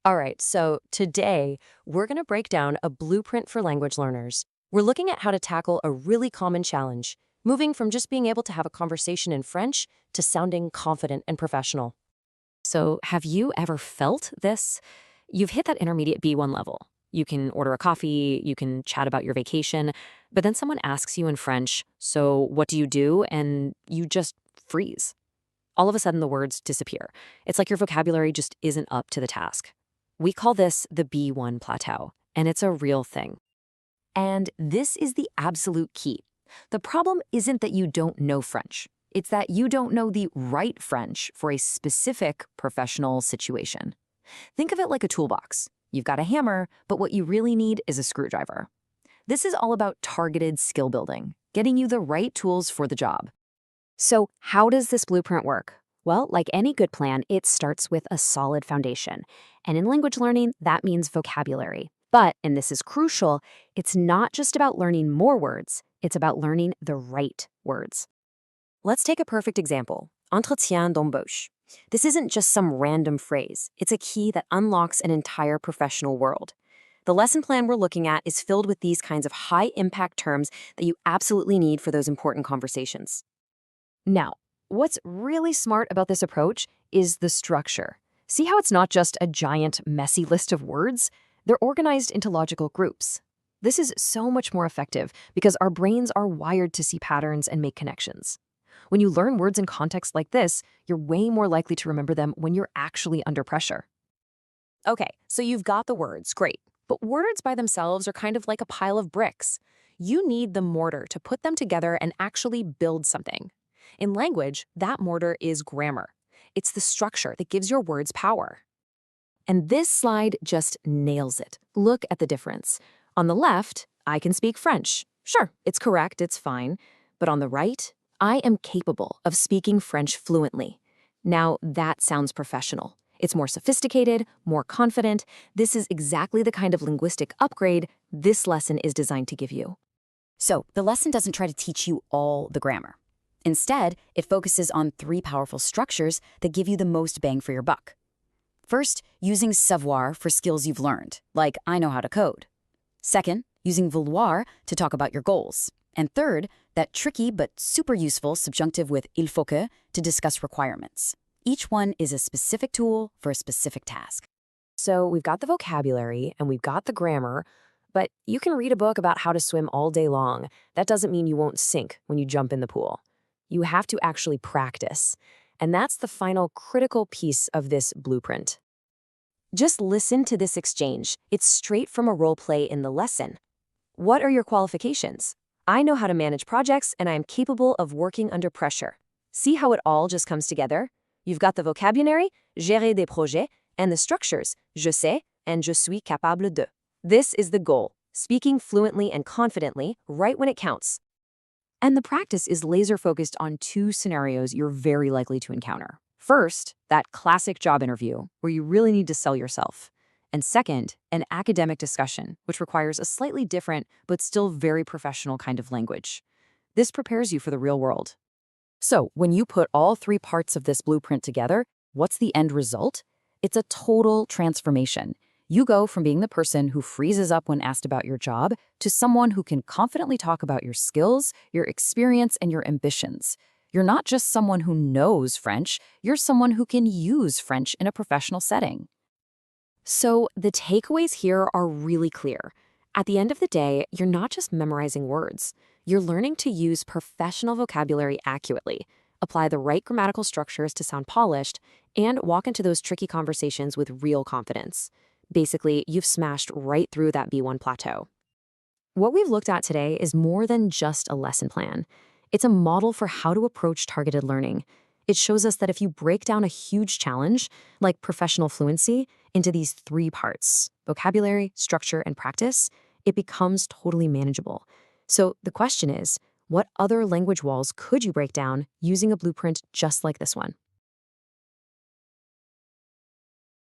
All right, so today we're going to break down a blueprint for language learners. We're looking at how to tackle a really common challenge, moving from just being able to have a conversation in French to sounding confident and professional. So, have you ever felt this? You've hit that intermediate B1 level. You can order a coffee, you can chat about your vacation, but then someone asks you in French, "So, what do you do?" And you just freeze. All of a sudden, the words disappear. It's like your vocabulary just isn't up to the task. We call this the B1 plateau, and it's a real thing. And this is the absolute key. The problem isn't that you don't know French. It's that you don't know the right French for a specific professional situation. Think of it like a toolbox. You've got a hammer, but what you really need is a screwdriver. This is all about targeted skill building, getting you the right tools for the job. So, how does this blueprint work? Well, like any good plan, it starts with a solid foundation. And in language learning, that means vocabulary. But, and this is crucial, it's not just about learning more words, it's about learning the right words. Let's take a perfect example, entretien d'embauche. This isn't just some random phrase. It's a key that unlocks an entire professional world. The lesson plan we're looking at is filled with these kinds of high-impact terms that you absolutely need for those important conversations. Now, what's really smart about this approach is the structure. See how it's not just a giant, messy list of words? They're organized into logical groups. This is so much more effective because our brains are wired to see patterns and make connections. When you learn words in context like this, you're way more likely to remember them when you're actually under pressure. Okay, so you've got the words, great. But words by themselves are kind of like a pile of bricks. You need the mortar to put them together and actually build something. In language, that mortar is grammar. It's the structure that gives your words power. And this slide just nails it. Look at the difference. On the left, I can speak French. Sure, it's correct, it's fine. But on the right, I am capable of speaking French fluently. Now, that sounds professional. It's more sophisticated, more confident. This is exactly the kind of linguistic upgrade this lesson is designed to give you. So, the lesson doesn't try to teach you all the grammar. Instead, it focuses on three powerful structures that give you the most bang for your buck. First, using savoir for skills you've learned, like I know how to code. Second, using vouloir to talk about your goals. And third, that tricky but super useful subjunctive with il faut que to discuss requirements. Each one is a specific tool for a specific task. So we've got the vocabulary and we've got the grammar, but you can read a book about how to swim all day long. That doesn't mean you won't sink when you jump in the pool. You have to actually practice. And that's the final critical piece of this blueprint. Just listen to this exchange. It's straight from a role play in the lesson. What are your qualifications? I know how to manage projects and I am capable of working under pressure. See how it all just comes together? You've got the vocabulary, gérer des projets, and the structures, je sais and je suis capable de. This is the goal, speaking fluently and confidently right when it counts. And the practice is laser-focused on two scenarios you're very likely to encounter. First, that classic job interview, where you really need to sell yourself. And second, an academic discussion, which requires a slightly different but still very professional kind of language. This prepares you for the real world. So, when you put all three parts of this blueprint together, what's the end result? It's a total transformation. You go from being the person who freezes up when asked about your job to someone who can confidently talk about your skills, your experience, and your ambitions. You're not just someone who knows French, you're someone who can use French in a professional setting. So the takeaways here are really clear. At the end of the day, you're not just memorizing words. You're learning to use professional vocabulary accurately, apply the right grammatical structures to sound polished, and walk into those tricky conversations with real confidence. Basically, you've smashed right through that B1 plateau. What we've looked at today is more than just a lesson plan. It's a model for how to approach targeted learning. It shows us that if you break down a huge challenge, like professional fluency, into these three parts, vocabulary, structure, and practice, it becomes totally manageable. So the question is, what other language walls could you break down using a blueprint just like this one?